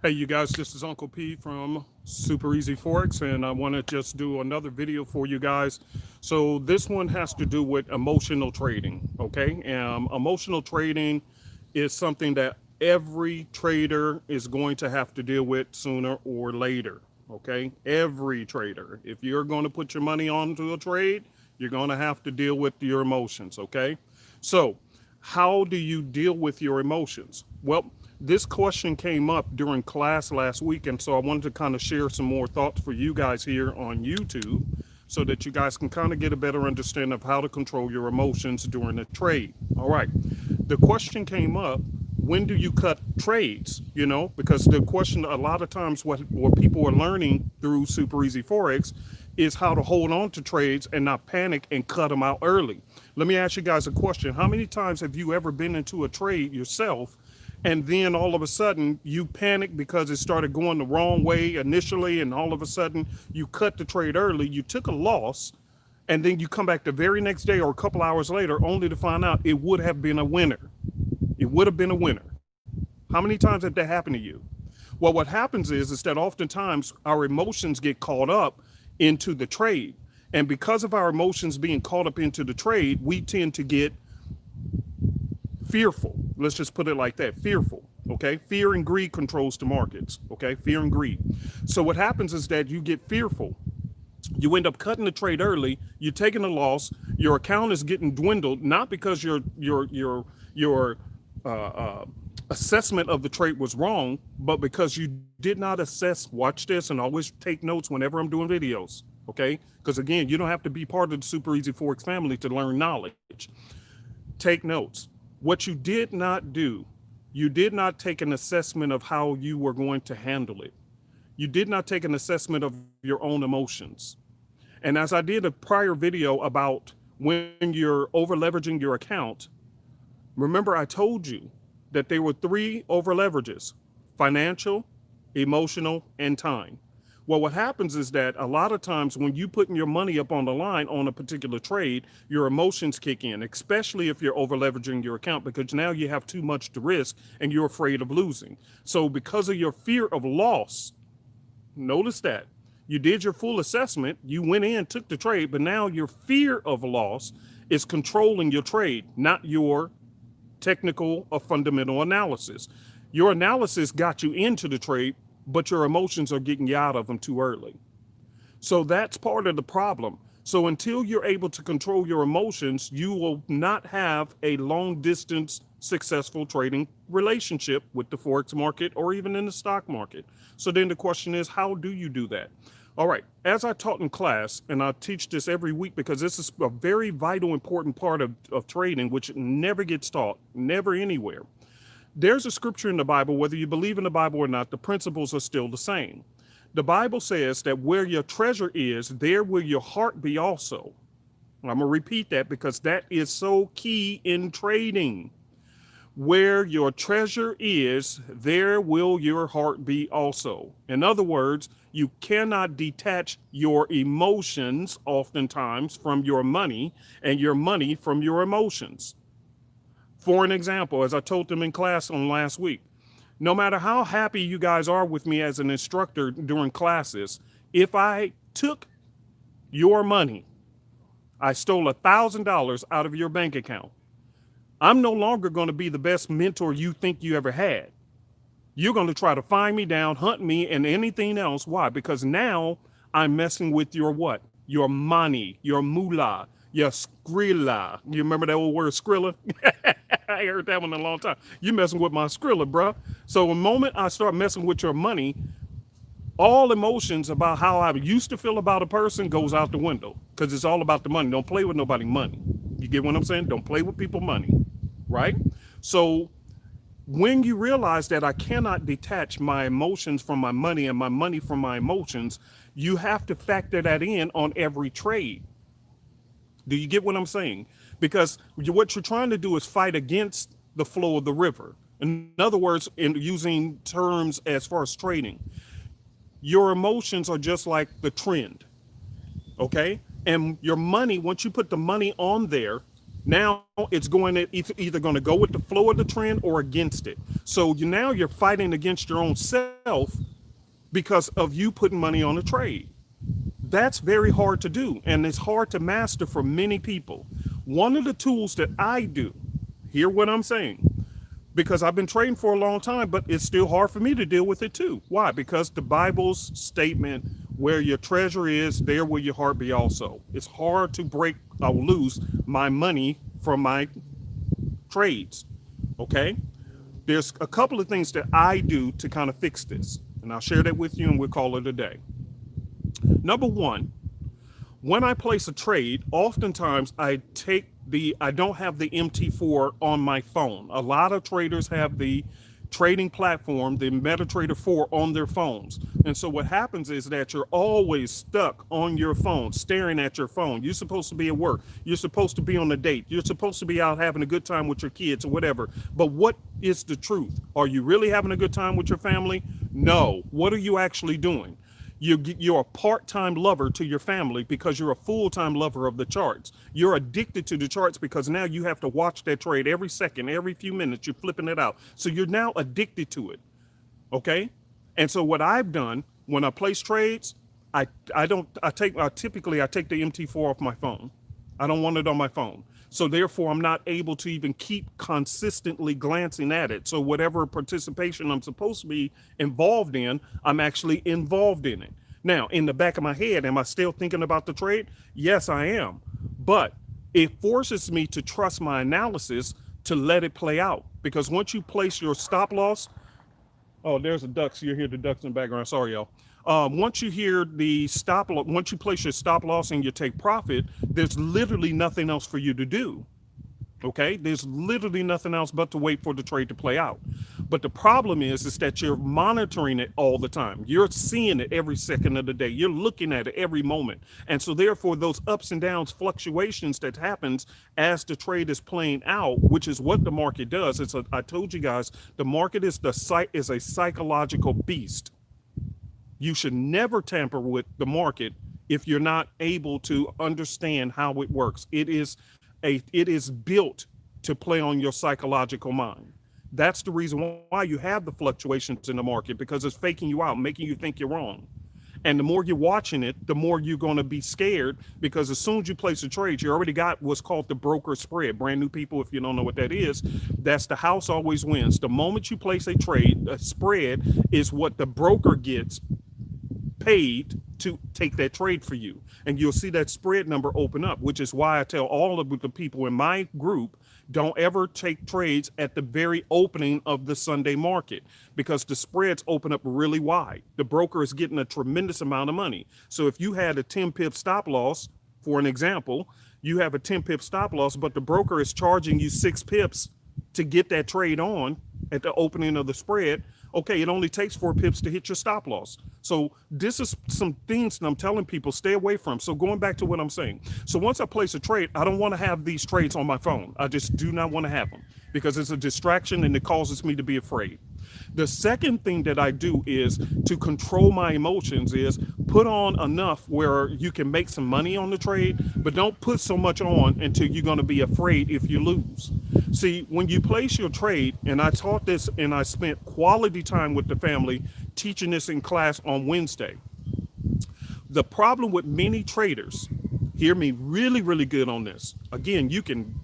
Hey, you guys, this is Uncle P from Super Easy Forex, and I want to just do another video for you guys. So this one has to do with emotional trading, okay? Emotional trading is something that every trader is going to have to deal with sooner or later, okay? Every trader. If you're going to put your money onto a trade, you're going to have to deal with your emotions, okay? So how do you deal with your emotions? Well, this question came up during class last week, and so I wanted to kind of share some more thoughts for you guys here on YouTube so that you guys can kind of get a better understanding of how to control your emotions during a trade. All right. The question came up, when do you cut trades? You know, because the question a lot of times what people are learning through Super Easy Forex is how to hold on to trades and not panic and cut them out early. Let me ask you guys a question. How many times have you ever been into a trade yourself and then all of a sudden you panic because it started going the wrong way initially, and all of a sudden you cut the trade early, you took a loss, and then you come back the very next day or a couple hours later only to find out it would have been a winner. It would have been a winner. How many times have that happened to you? Well, what happens is that oftentimes our emotions get caught up into the trade. And because of our emotions being caught up into the trade, we tend to get fearful. Let's just put it like that, fearful. Okay. Fear and greed controls the markets. Okay. Fear and greed. So what happens is that you get fearful. You end up cutting the trade early. You're taking a loss. Your account is getting dwindled, not because your uh, uh, assessment of the trade was wrong, but because you did not assess. Watch this, and always take notes whenever I'm doing videos. Okay, because again, you don't have to be part of the Super Easy Forex family to learn knowledge. Take notes. What you did not do, you did not take an assessment of how you were going to handle it. You did not take an assessment of your own emotions. And as I did a prior video about when you're over leveraging your account, remember I told you that there were three over leverages: financial, emotional, and time. Well, what happens is that a lot of times when you putting your money up on the line on a particular trade, your emotions kick in, especially if you're over leveraging your account, because now you have too much to risk and you're afraid of losing. So because of your fear of loss, notice that you did your full assessment, you went in, took the trade, but now your fear of loss is controlling your trade, not your technical or fundamental analysis. Your analysis got you into the trade, but your emotions are getting you out of them too early. So that's part of the problem. So until you're able to control your emotions, you will not have a long distance successful trading relationship with the Forex market or even in the stock market. So then the question is, how do you do that? All right, as I taught in class, and I teach this every week because this is a very vital, important part of trading, which never gets taught, never anywhere. There's a scripture in the Bible, whether you believe in the Bible or not, the principles are still the same. The Bible says that where your treasure is, there will your heart be also. I'm going to repeat that because that is so key in trading. Where your treasure is, there will your heart be also. In other words, you cannot detach your emotions oftentimes from your money and your money from your emotions. For an example, as I told them in class on last week, no matter how happy you guys are with me as an instructor during classes, if I took your money, I stole $1,000 out of your bank account, I'm no longer going to be the best mentor you think you ever had. You're going to try to find me down, hunt me, and anything else. Why? Because now I'm messing with your what? Your money, your moolah, your skrilla. You remember that old word skrilla? I heard that one in a long time. You're messing with my skrilla, bro. So the moment I start messing with your money, all emotions about how I used to feel about a person goes out the window because it's all about the money. Don't play with nobody money. You get what I'm saying? Don't play with people money, right? So when you realize that I cannot detach my emotions from my money and my money from my emotions, you have to factor that in on every trade. Do you get what I'm saying? Because what you're trying to do is fight against the flow of the river. In other words, in using terms as far as trading, your emotions are just like the trend, okay? And your money, once you put the money on there, now it's going to either going to go with the flow of the trend or against it. So now you're fighting against your own self because of you putting money on a trade. That's very hard to do, and it's hard to master for many people. One of the tools that I do, hear what I'm saying, because I've been trading for a long time, but it's still hard for me to deal with it too. Why? Because the Bible's statement, where your treasure is, there will your heart be also. It's hard to break or lose my money from my trades. Okay? There's a couple of things that I do to kind of fix this, and I'll share that with you and we'll call it a day. Number one, when I place a trade, oftentimes I don't have the MT4 on my phone. A lot of traders have the trading platform, the MetaTrader 4 on their phones. And so what happens is that you're always stuck on your phone, staring at your phone. You're supposed to be at work. You're supposed to be on a date. You're supposed to be out having a good time with your kids or whatever. But what is the truth? Are you really having a good time with your family? No. What are you actually doing? You're a part-time lover to your family because you're a full-time lover of the charts. You're addicted to the charts because now you have to watch that trade every second, every few minutes, you're flipping it out. So you're now addicted to it, okay? And so what I've done when I place trades, I typically take the MT4 off my phone. I don't want it on my phone. So therefore, I'm not able to even keep consistently glancing at it. So whatever participation I'm supposed to be involved in, I'm actually involved in it. Now, in the back of my head, am I still thinking about the trade? Yes, I am. But it forces me to trust my analysis to let it play out. Because once you place your stop loss, oh, there's the ducks. You hear the ducks in the background. Sorry, y'all. Once you hear the stop loss, once you place your stop loss and you take profit, there's literally nothing else for you to do. Okay, there's literally nothing else but to wait for the trade to play out. But the problem is that you're monitoring it all the time. You're seeing it every second of the day. You're looking at it every moment. And so therefore, those ups and downs, fluctuations that happens as the trade is playing out, which is what the market does. I told you guys, the market is a psychological beast. You should never tamper with the market if you're not able to understand how it works. It is built to play on your psychological mind. That's the reason why you have the fluctuations in the market, because it's faking you out, making you think you're wrong. And the more you're watching it, the more you're going to be scared, because as soon as you place a trade, you already got what's called the broker spread. Brand new people, if you don't know what that is, that's the house always wins. The moment you place a trade, a spread is what the broker gets paid to take that trade for you. And you'll see that spread number open up, which is why I tell all of the people in my group, don't ever take trades at the very opening of the Sunday market, because the spreads open up really wide. The broker is getting a tremendous amount of money. So if you had a 10 pip stop loss, for an example, you have a 10 pip stop loss, but the broker is charging you 6 pips to get that trade on at the opening of the spread. Okay, it only takes 4 pips to hit your stop loss. So this is some things that I'm telling people stay away from. So going back to what I'm saying. So once I place a trade, I don't want to have these trades on my phone. I just do not want to have them, because it's a distraction and it causes me to be afraid. The second thing that I do is to control my emotions is put on enough where you can make some money on the trade, but don't put so much on until you're going to be afraid if you lose. See, when you place your trade, and I taught this and I spent quality time with the family teaching this in class on Wednesday. The problem with many traders, hear me really, really good on this. Again, you can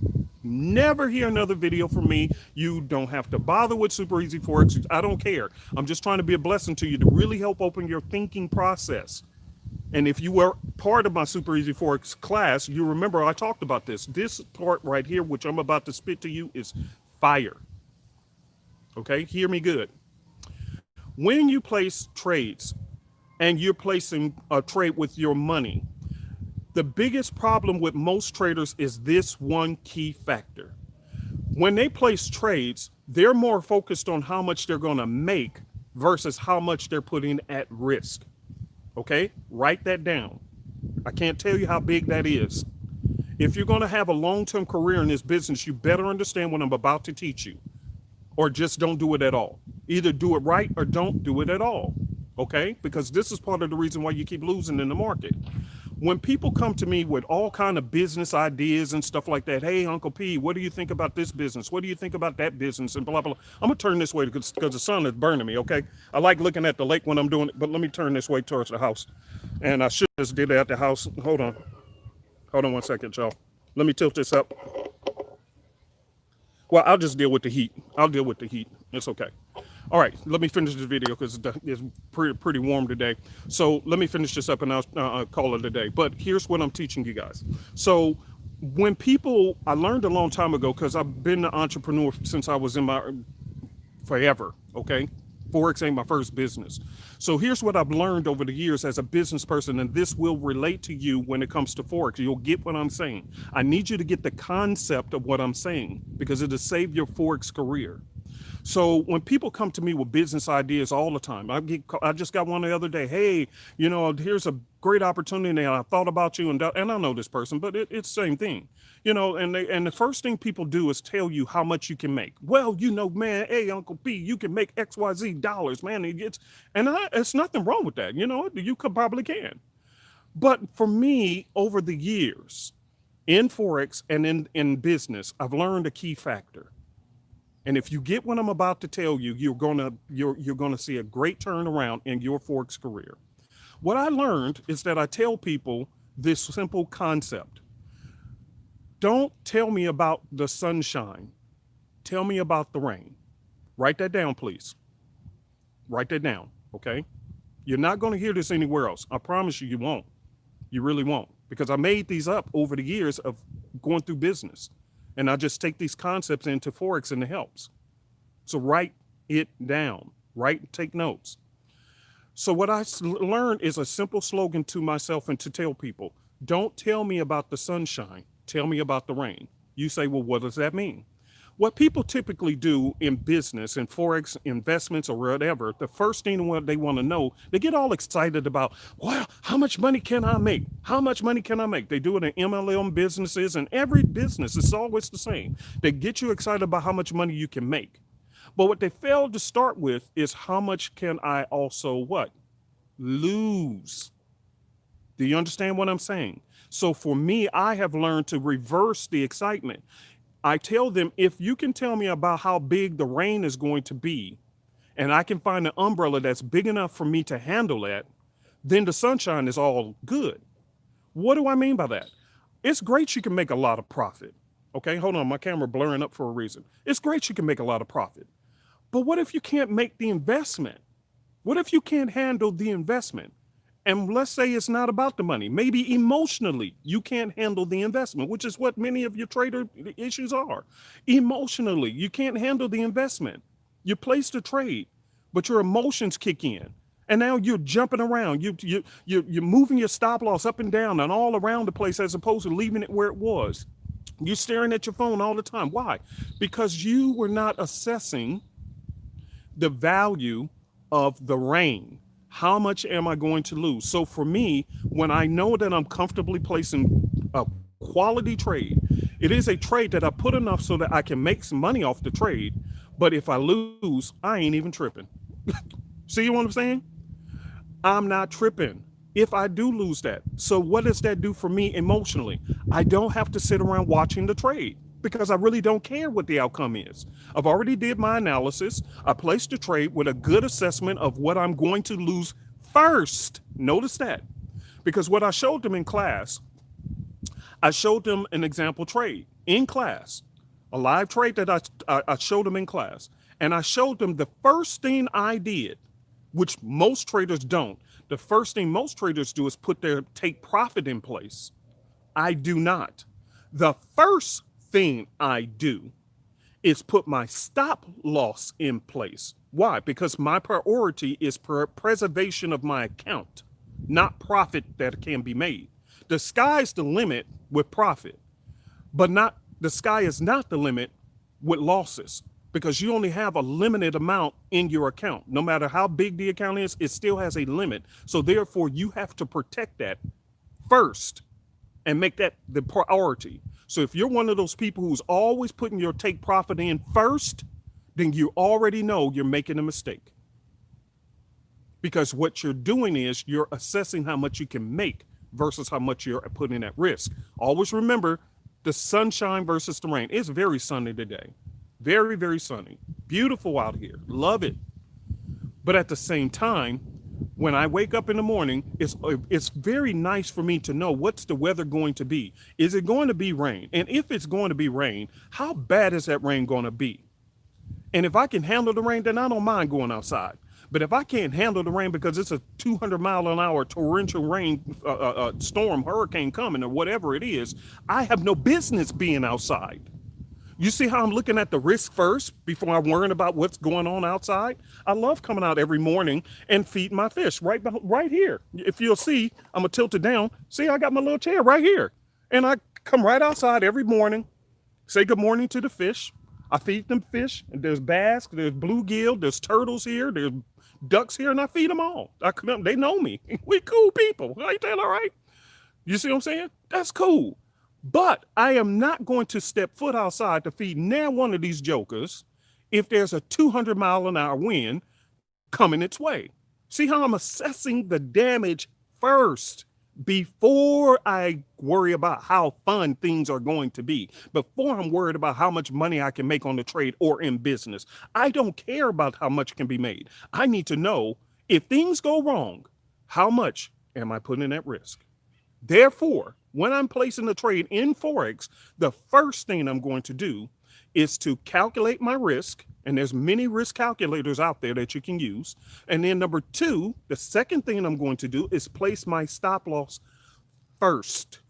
never hear another video from me. You don't have to bother with Super Easy Forex. I don't care. I'm just trying to be a blessing to you to really help open your thinking process. And if you were part of my Super Easy Forex class, you remember I talked about this. This part right here, which I'm about to spit to you, is fire. Okay, hear me good. When you place trades and you're placing a trade with your money, the biggest problem with most traders is this one key factor. When they place trades, they're more focused on how much they're going to make versus how much they're putting at risk. Okay, write that down. I can't tell you how big that is. If you're going to have a long-term career in this business, you better understand what I'm about to teach you, or just don't do it at all. Either do it right or don't do it at all. Okay, because this is part of the reason why you keep losing in the market. when people come to me with all kind of business ideas and stuff like that, hey, Uncle P, what do you think about this business? What do you think about that business? And blah, blah, blah. I'm going to turn this way because the sun is burning me, okay? I like looking at the lake when I'm doing it, but let me turn this way towards the house. And I should just did it at the house. Hold on. Hold on one second, y'all. Let me tilt this up. Well, I'll just deal with the heat. I'll deal with the heat. It's okay. All right, let me finish this video because it's pretty warm today. So let me finish this up and I'll call it a day. But here's what I'm teaching you guys. So when people, I learned a long time ago because I've been an entrepreneur since I was in my, forever, okay? Forex ain't my first business. So here's what I've learned over the years as a business person, and this will relate to you when it comes to Forex. You'll get what I'm saying. I need you to get the concept of what I'm saying because it'll save your Forex career. So when people come to me with business ideas all the time, I just got one the other day. Hey, here's a great opportunity, and I thought about you, and I know this person, but it's the same thing, And the first thing people do is tell you how much you can make. Well, man, hey, Uncle P, you can make XYZ dollars, man. It's nothing wrong with that. You could probably can. But for me, over the years in Forex and in business, I've learned a key factor. And if you get what I'm about to tell you, you're gonna see a great turnaround in your Forex career. What I learned is that I tell people this simple concept. Don't tell me about the sunshine. Tell me about the rain. Write that down, please. Write that down, okay? You're not gonna hear this anywhere else. I promise you, you won't. You really won't. Because I made these up over the years of going through business. And I just take these concepts into Forex and it helps. So write it down, take notes. So what I learned is a simple slogan to myself and to tell people, don't tell me about the sunshine, tell me about the rain. You say, well, what does that mean? What people typically do in business and Forex investments or whatever, the first thing what they want to know, they get all excited about, well, how much money can I make? How much money can I make? They do it in MLM businesses, and every business is always the same. They get you excited about how much money you can make. But what they fail to start with is how much can I also what? Lose. Do you understand what I'm saying? So for me, I have learned to reverse the excitement. I tell them, if you can tell me about how big the rain is going to be, and I can find an umbrella that's big enough for me to handle that, then the sunshine is all good. What do I mean by that? It's great you can make a lot of profit. Okay, hold on, my camera blurring up for a reason. It's great you can make a lot of profit. But what if you can't make the investment? What if you can't handle the investment? And let's say it's not about the money. Maybe emotionally you can't handle the investment, which is what many of your trader issues are. Emotionally, you can't handle the investment. You place the trade, but your emotions kick in. And now you're jumping around. You're moving your stop loss up and down and all around the place as opposed to leaving it where it was. You're staring at your phone all the time. Why? Because you were not assessing the value of the rain. How much am I going to lose? So for me, when I know that I'm comfortably placing a quality trade, it is a trade that I put enough so that I can make some money off the trade. But if I lose, I ain't even tripping. See what I'm saying? I'm not tripping if I do lose that. So what does that do for me emotionally? I don't have to sit around watching the trade because I really don't care what the outcome is. I've already did my analysis. I placed the trade with a good assessment of what I'm going to lose first. Notice that. Because what I showed them in class, I showed them an example trade in class, a live trade that I showed them in class. And I showed them the first thing I did, which most traders don't. The first thing most traders do is put their take profit in place. I do not. The first thing I do is put my stop loss in place. Why? Because my priority is preservation of my account, not profit that can be made. The sky's the limit with profit, but not the sky is not the limit with losses, because you only have a limited amount in your account. No matter how big the account is, it still has a limit. So therefore, you have to protect that first and make that the priority. So if you're one of those people who's always putting your take profit in first, then you already know you're making a mistake. Because what you're doing is you're assessing how much you can make versus how much you're putting at risk. Always remember the sunshine versus the rain. It's very sunny today. Very, very sunny. Beautiful out here. Love it. But at the same time, when I wake up in the morning, it's very nice for me to know what's the weather going to be. Is it going to be rain? And if it's going to be rain, how bad is that rain going to be? And if I can handle the rain, then I don't mind going outside. But if I can't handle the rain because it's a 200-mile-an-hour torrential rain storm, hurricane coming, or whatever it is, I have no business being outside. You see how I'm looking at the risk first before I'm worrying about what's going on outside? I love coming out every morning and feeding my fish right here. If you'll see, I'm going to tilt it down. See, I got my little chair right here. And I come right outside every morning, say good morning to the fish. I feed them fish, and there's bass, there's bluegill, there's turtles here, there's ducks here, and I feed them all. They know me. We cool people. Ain't that all right? You see what I'm saying? That's cool. But I am not going to step foot outside to feed now one of these jokers if there's a 200-mile-an-hour wind coming its way. See how I'm assessing the damage first before I worry about how fun things are going to be, before I'm worried about how much money I can make on the trade or in business. I don't care about how much can be made. I need to know if things go wrong, how much am I putting at risk? Therefore, when I'm placing a trade in Forex, the first thing I'm going to do is to calculate my risk. And there's many risk calculators out there that you can use. And then number two, the second thing I'm going to do is place my stop loss first,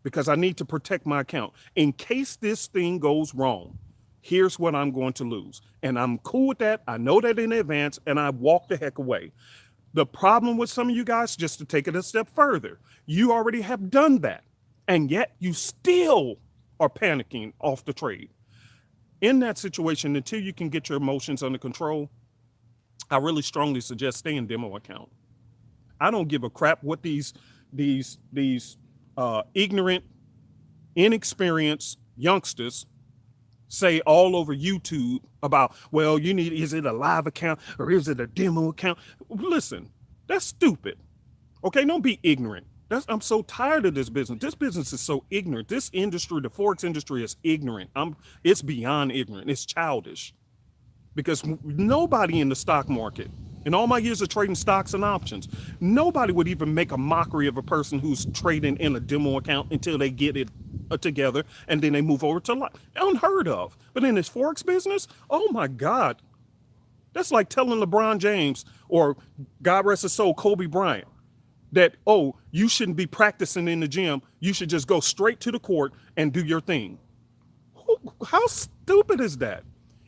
because I need to protect my account. In case this thing goes wrong, here's what I'm going to lose. And I'm cool with that. I know that in advance, and I walk the heck away. The problem with some of you guys, just to take it a step further, you already have done that, and yet you still are panicking off the trade. In that situation, until you can get your emotions under control, I really strongly suggest stay in demo account. I don't give a crap what these ignorant, inexperienced youngsters say all over YouTube about, well, is it a live account or is it a demo account? Listen, that's stupid. Okay, don't be ignorant. I'm so tired of this business. This business is so ignorant. This industry, the Forex industry, is ignorant. It's beyond ignorant. It's childish. Because nobody in the stock market, in all my years of trading stocks and options, nobody would even make a mockery of a person who's trading in a demo account until they get it together and then they move over to live. Unheard of. But in this Forex business, oh my God, that's like telling LeBron James, or God rest his soul, Kobe Bryant, that, oh, you shouldn't be practicing in the gym. You should just go straight to the court and do your thing. How stupid is that?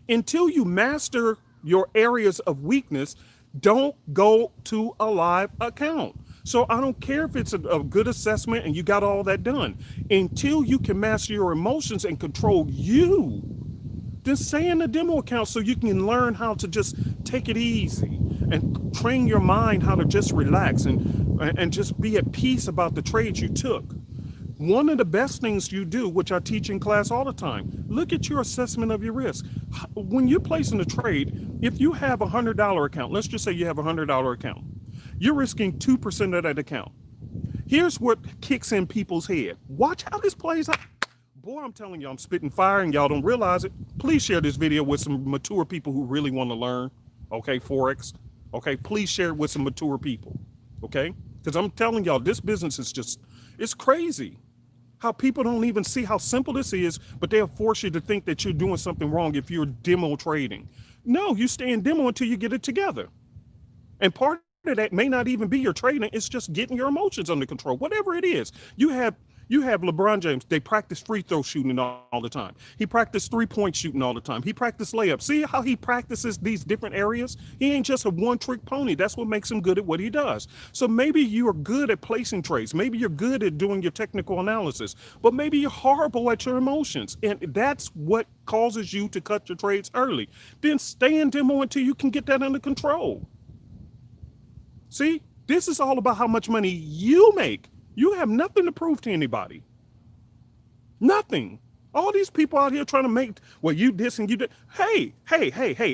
Until you master your areas of weakness, don't go to a live account. So I don't care if it's a good assessment and you got all that done. Until you can master your emotions and control you, then stay in the demo account so you can learn how to just take it easy and train your mind how to just relax and just be at peace about the trades you took. One of the best things you do, which I teach in class all the time, look at your assessment of your risk. When you're placing a trade, if you have a $100 account, let's just say you have a $100 account, you're risking 2% of that account. Here's what kicks in people's head. Watch how this plays out. Boy, I'm telling you, I'm spitting fire and y'all don't realize it. Please share this video with some mature people who really want to learn, okay, Forex. Okay, please share it with some mature people, okay? Because I'm telling y'all, this business is it's crazy. How people don't even see how simple this is, but they'll force you to think that you're doing something wrong if you're demo trading. No, you stay in demo until you get it together. And part of that may not even be your trading. It's just getting your emotions under control. Whatever it is, you have LeBron James. They practice free throw shooting all the time. He practiced 3-point shooting all the time. He practiced layups. See how he practices these different areas? He ain't just a one-trick pony. That's what makes him good at what he does. So maybe you are good at placing trades. Maybe you're good at doing your technical analysis, but maybe you're horrible at your emotions. And that's what causes you to cut your trades early. Then stay in demo until you can get that under control. See, this is all about how much money you make. You have nothing to prove to anybody. Nothing. All these people out here trying to make, well, you this and you that. Hey,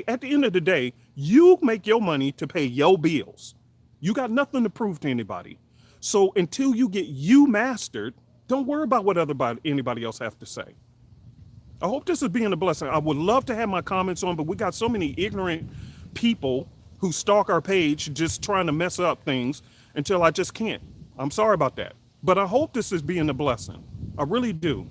at the end of the day, you make your money to pay your bills. You got nothing to prove to anybody. So until you get you mastered, don't worry about what anybody else have to say. I hope this is being a blessing. I would love to have my comments on, but we got so many ignorant people who stalk our page just trying to mess up things until I just can't. I'm sorry about that. But I hope this is being a blessing. I really do.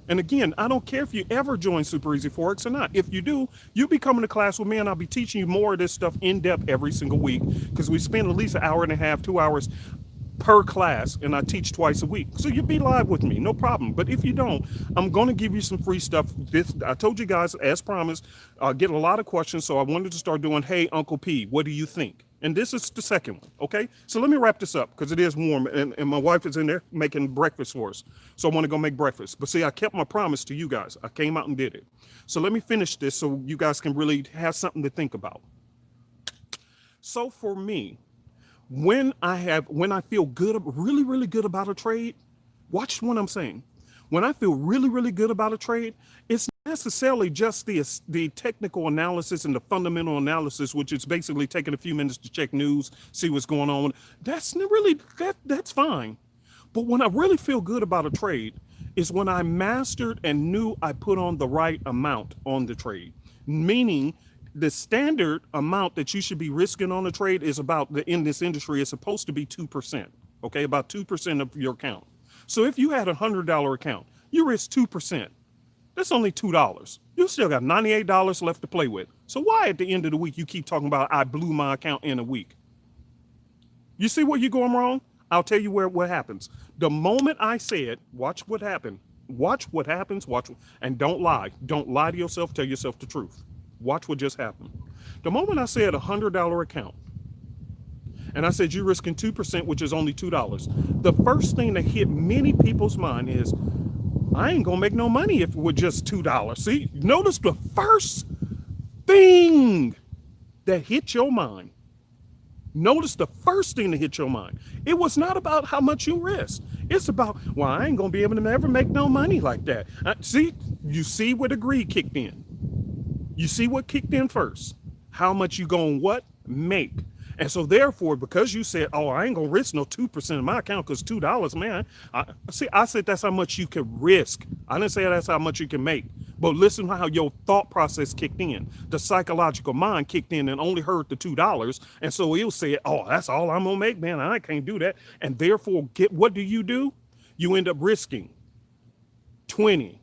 And again, I don't care if you ever join Super Easy Forex or not. If you do, you'll be coming to class with me and I'll be teaching you more of this stuff in depth every single week because we spend at least an hour and a half, 2 hours per class, and I teach twice a week. So you'll be live with me, no problem. But if you don't, I'm going to give you some free stuff. This, I told you guys, as promised, I get a lot of questions, so I wanted to start doing, hey, Uncle P, what do you think? And this is the second one, okay? So let me wrap this up because it is warm, and my wife is in there making breakfast for us. So I want to go make breakfast. But see, I kept my promise to you guys. I came out and did it. So let me finish this so you guys can really have something to think about. So for me, when I feel good, really, really good about a trade, watch what I'm saying. When I feel really, really good about a trade, it's not necessarily just the technical analysis and the fundamental analysis, which is basically taking a few minutes to check news, see what's going on. That's really, that's fine. But when I really feel good about a trade is when I mastered and knew I put on the right amount on the trade, meaning the standard amount that you should be risking on a trade is in this industry is supposed to be 2%. Okay, about 2% of your account. So if you had $100 account, you risk 2%. That's only $2. You still got $98 left to play with. So why at the end of the week you keep talking about I blew my account in a week? You see where you're going wrong? I'll tell you what happens. The moment I said, watch what happened. Watch what happens. And don't lie. Don't lie to yourself. Tell yourself the truth. Watch what just happened. The moment I said $100 account, and I said you're risking 2%, which is only $2. The first thing that hit many people's mind is, I ain't gonna make no money if it were just $2. See, notice the first thing that hit your mind. Notice the first thing that hit your mind. It was not about how much you risked. It's about, well, I ain't gonna be able to ever make no money like that. See, you see where the greed kicked in. You see what kicked in first. How much you gonna make. And so therefore, because you said, oh, I ain't gonna risk no 2% of my account because $2, man. I said that's how much you can risk. I didn't say that's how much you can make. But listen to how your thought process kicked in. The psychological mind kicked in and only heard the $2. And so he'll say, oh, that's all I'm gonna make, man. I can't do that. And therefore, what do? You end up risking 20,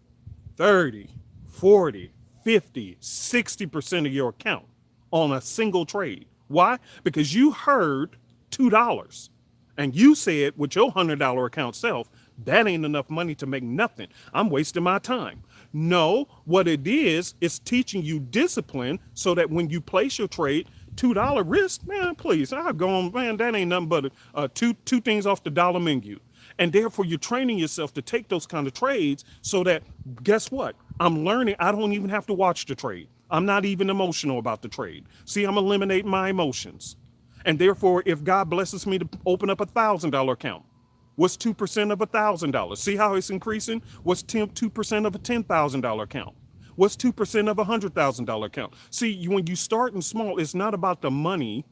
30, 40, 50, 60% of your account on a single trade. Why? Because you heard $2 and you said with your $100 account self, that ain't enough money to make nothing. I'm wasting my time. No, what it is teaching you discipline so that when you place your trade, $2 risk, man, please, I'll go on, man, that ain't nothing but two things off the dollar menu. And therefore you're training yourself to take those kind of trades so that, guess what? I'm learning, I don't even have to watch the trade. I'm not even emotional about the trade. See, I'm eliminating my emotions. And therefore, if God blesses me to open up $1,000 account, what's 2% of $1,000? See how it's increasing? What's 2% of a $10,000 account? What's 2% of a $100,000 account? See, when you start in small, it's not about the money.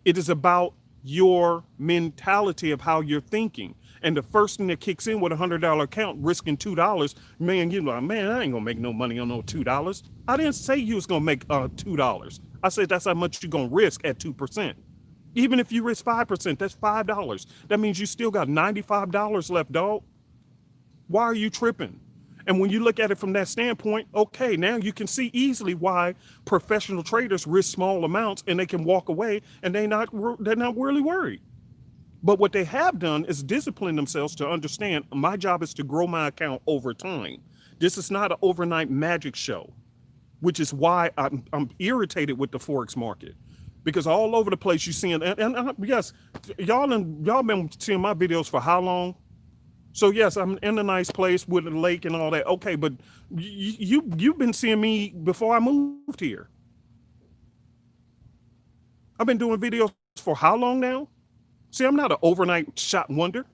It is about your mentality of how you're thinking. And the first thing that kicks in with a $100 account risking $2, man, you're like, man, I ain't gonna make no money on no $2. I didn't say you was gonna make $2. I said that's how much you're gonna risk at 2%. Even if you risk 5%, that's $5. That means you still got $95 left, dog. Why are you tripping? And when you look at it from that standpoint, okay, now you can see easily why professional traders risk small amounts and they can walk away and they're not really worried. But what they have done is discipline themselves to understand my job is to grow my account over time. This is not an overnight magic show, which is why I'm irritated with the Forex market. Because all over the place you seeing, and yes, y'all been seeing my videos for how long? So yes, I'm in a nice place with a lake and all that. Okay, but you've been seeing me before I moved here. I've been doing videos for how long now? See, I'm not an overnight shot wonder.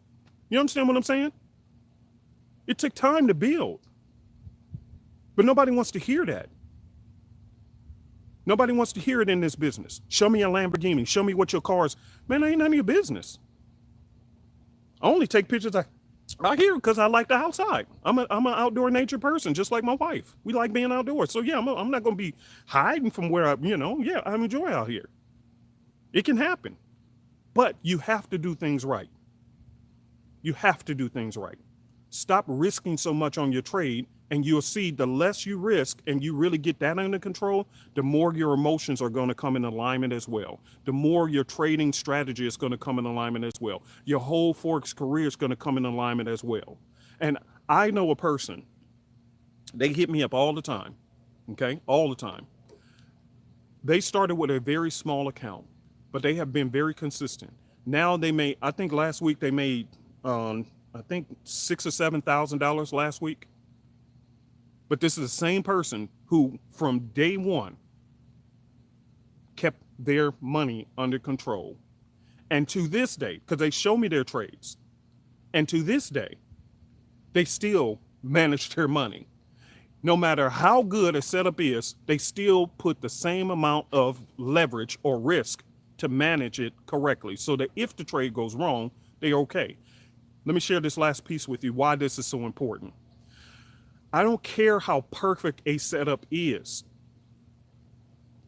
You understand what I'm saying? It took time to build. But nobody wants to hear that. Nobody wants to hear it in this business. Show me a Lamborghini. Show me what your car is. Man, that ain't none of your business. I only take pictures out here because I like the outside. I'm an outdoor nature person, just like my wife. We like being outdoors. So yeah, I'm not going to be hiding from where yeah, I enjoy out here. It can happen, but you have to do things right. You have to do things right. Stop risking so much on your trade, and you'll see the less you risk and you really get that under control, the more your emotions are going to come in alignment as well. The more your trading strategy is going to come in alignment as well. Your whole Forex career is going to come in alignment as well. And I know a person, they hit me up all the time, okay? All the time. They started with a very small account, but they have been very consistent. Now I think last week they made, I think $6,000 or $7,000 last week. But this is the same person who, from day one, kept their money under control. And to this day, because they show me their trades, and to this day, they still manage their money. No matter how good a setup is, they still put the same amount of leverage or risk to manage it correctly so that if the trade goes wrong, they're okay. Let me share this last piece with you, why this is so important. I don't care how perfect a setup is.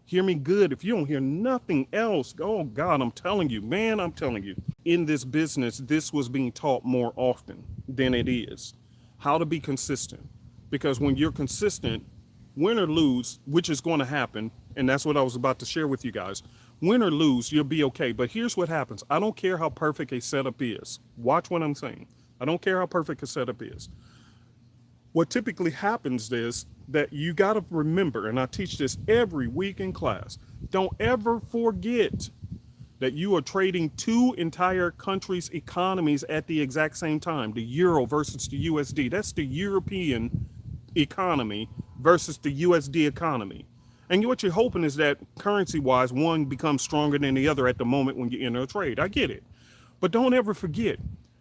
Hear me good. If you don't hear nothing else, oh God, I'm telling you, man, I'm telling you. In this business, this was being taught more often than it is. How to be consistent. Because when you're consistent, win or lose, which is going to happen, and that's what I was about to share with you guys, win or lose, you'll be okay. But here's what happens. I don't care how perfect a setup is. Watch what I'm saying. I don't care how perfect a setup is. What typically happens is that you got to remember, and I teach this every week in class, don't ever forget that you are trading two entire countries' economies at the exact same time, the euro versus the USD. That's the European economy versus the USD economy. And what you're hoping is that currency-wise, one becomes stronger than the other at the moment when you enter a trade. I get it. But don't ever forget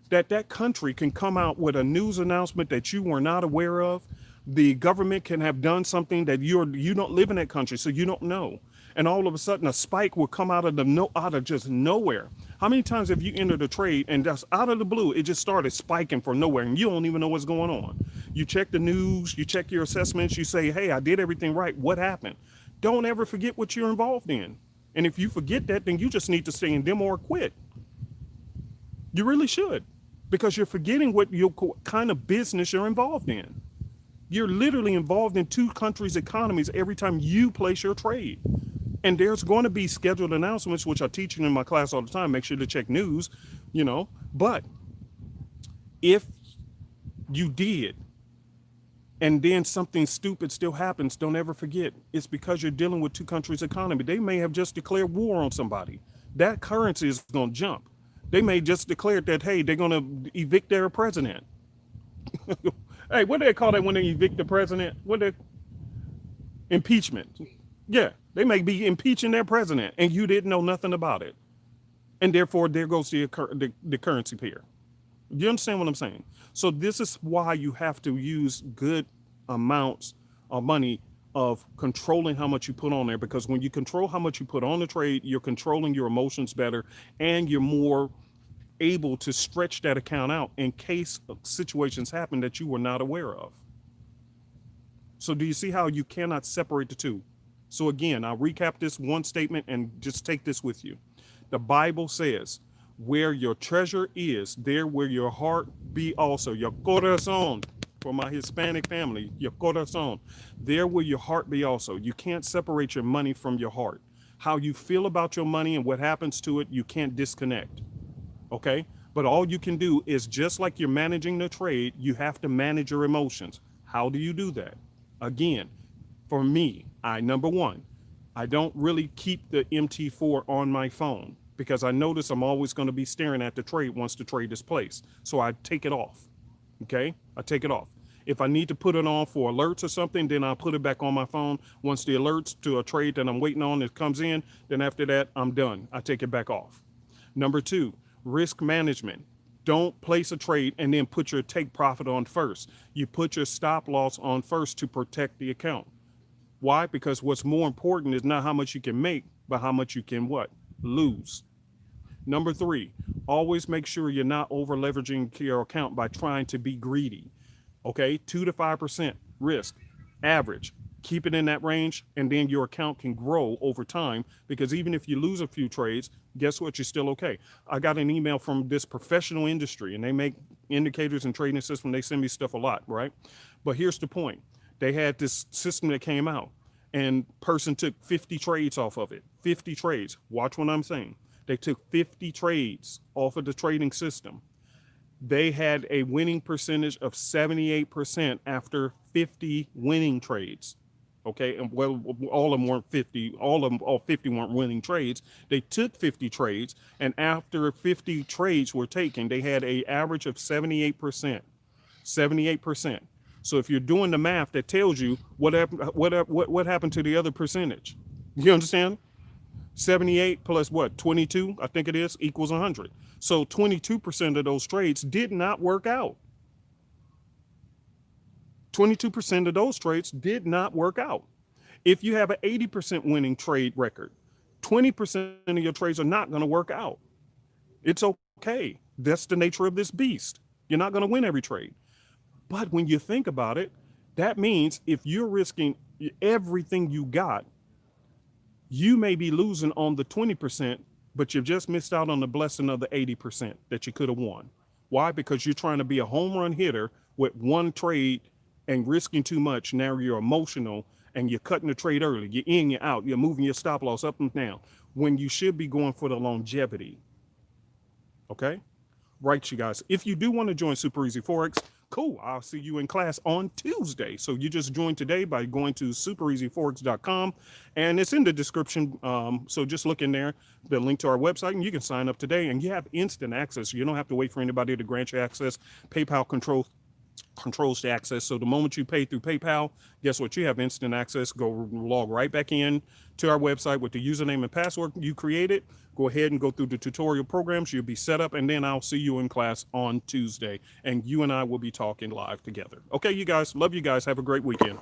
that country can come out with a news announcement that you were not aware of. The government can have done something that you don't live in that country, so you don't know. And all of a sudden a spike will come out of just nowhere. How many times have you entered a trade and just out of the blue, it just started spiking from nowhere and you don't even know what's going on? You check the news, you check your assessments, you say, hey, I did everything right. What happened? Don't ever forget what you're involved in. And if you forget that, then you just need to stay in them or quit. You really should, because you're forgetting what kind of business you're involved in. You're literally involved in two countries' economies every time you place your trade. And there's going to be scheduled announcements, which I teach in my class all the time. Make sure to check news, But if you did, and then something stupid still happens, don't ever forget, it's because you're dealing with two countries' economy. They may have just declared war on somebody. That currency is going to jump. They may just declare that, hey, they're going to evict their president. Hey, what do they call that when they evict the president? Impeachment. Yeah, they may be impeaching their president and you didn't know nothing about it. And therefore, there goes the currency pair. You understand what I'm saying? So this is why you have to use good amounts of money of controlling how much you put on there, because when you control how much you put on the trade, you're controlling your emotions better and you're more able to stretch that account out in case situations happen that you were not aware of. So do you see how you cannot separate the two? So again, I'll recap this one statement and just take this with you. The Bible says, where your treasure is, there will your heart be also. Your corazón, for my Hispanic family, your corazón. There will your heart be also. You can't separate your money from your heart. How you feel about your money and what happens to it, you can't disconnect. Okay? But all you can do is, just like you're managing the trade, you have to manage your emotions. How do you do that? Again, for me, number one, I don't really keep the MT4 on my phone because I notice I'm always going to be staring at the trade once the trade is placed. So I take it off. Okay? I take it off. If I need to put it on for alerts or something, then I'll put it back on my phone. Once the alerts to a trade that I'm waiting on it comes in, then after that, I'm done. I take it back off. Number two, risk management. Don't place a trade and then put your take profit on first. You put your stop loss on first to protect the account. Why? Because what's more important is not how much you can make, but how much you can what? Lose. Number three, always make sure you're not over leveraging your account by trying to be greedy. Okay, 2 to 5% risk, average. Keep it in that range, and then your account can grow over time, because even if you lose a few trades, guess what? You're still okay. I got an email from this professional industry, and they make indicators and trading system. They send me stuff a lot, right? But here's the point. They had this system that came out, and person took 50 trades off of it. 50 trades. Watch what I'm saying. They took 50 trades off of the trading system. They had a winning percentage of 78% after 50 winning trades. Okay, and well, all of them weren't 50. All 50 weren't winning trades. They took 50 trades, and after 50 trades were taken, they had an average of 78%. 78%. So if you're doing the math, that tells you what happened to the other percentage. You understand? 78 plus what? 22, I think it is, equals 100. So 22% of those trades did not work out. 22% of those trades did not work out. If you have an 80% winning trade record, 20% of your trades are not going to work out. It's okay. That's the nature of this beast. You're not going to win every trade. But when you think about it, that means if you're risking everything you got, you may be losing on the 20%, but you've just missed out on the blessing of the 80% that you could have won. Why? Because you're trying to be a home run hitter with one trade and risking too much. Now you're emotional and you're cutting the trade early. You're in, you're out, you're moving your stop loss up and down when you should be going for the longevity. Okay? Right, you guys. If you do want to join Super Easy Forex, cool. I'll see you in class on Tuesday. So you just joined today by going to superezforex.com, and it's in the description. So just look in there, the link to our website, and you can sign up today, and you have instant access. You don't have to wait for anybody to grant you access. PayPal controls the access. So the moment you pay through PayPal, guess what? You have instant access. Go log right back in to our website with the username and password you created. Go ahead and go through the tutorial programs. You'll be set up, and then I'll see you in class on Tuesday, and you and I will be talking live together. Okay, you guys. Love you guys. Have a great weekend.